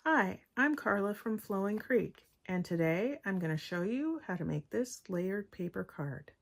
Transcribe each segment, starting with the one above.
Hi, I'm Carla from Flowingcreek, and today I'm going to show you how to make this layered paper card.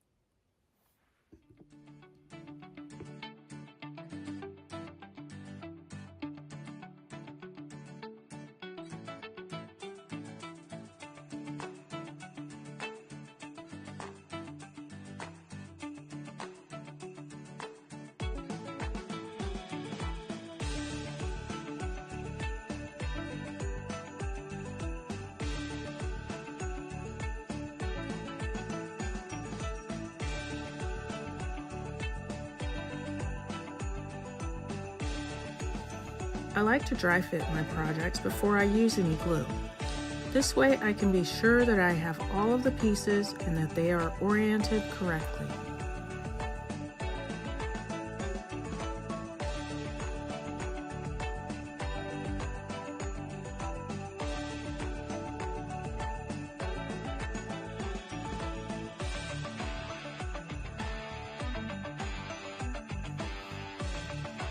I like to dry fit my projects before I use any glue. This way I can be sure that I have all of the pieces and that they are oriented correctly.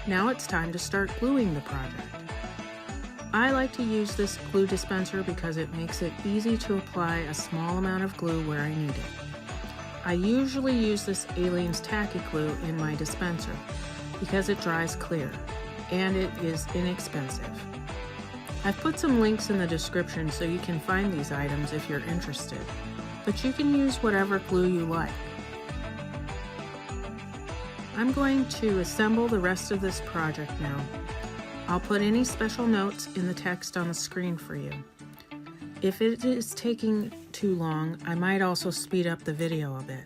Now it's time to start gluing the project. I like to use this glue dispenser because it makes it easy to apply a small amount of glue where I need it. I usually use this Aleene's tacky glue in my dispenser because it dries clear and it is inexpensive. I've put some links in the description so you can find these items if you're interested, but you can use whatever glue you like. I'm going to assemble the rest of this project now. I'll put any special notes in the text on the screen for you. If it is taking too long, I might also speed up the video a bit.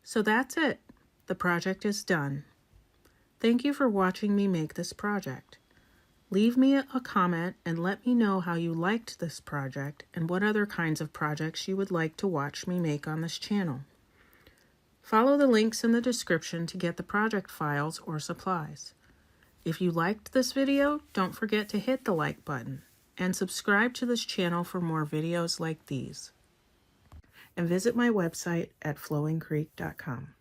So that's it. The project is done. Thank you for watching me make this project. Leave me a comment and let me know how you liked this project and what other kinds of projects you would like to watch me make on this channel. Follow the links in the description to get the project files or supplies. If you liked this video, don't forget to hit the like button and subscribe to this channel for more videos like these. And visit my website at flowingcreek.com.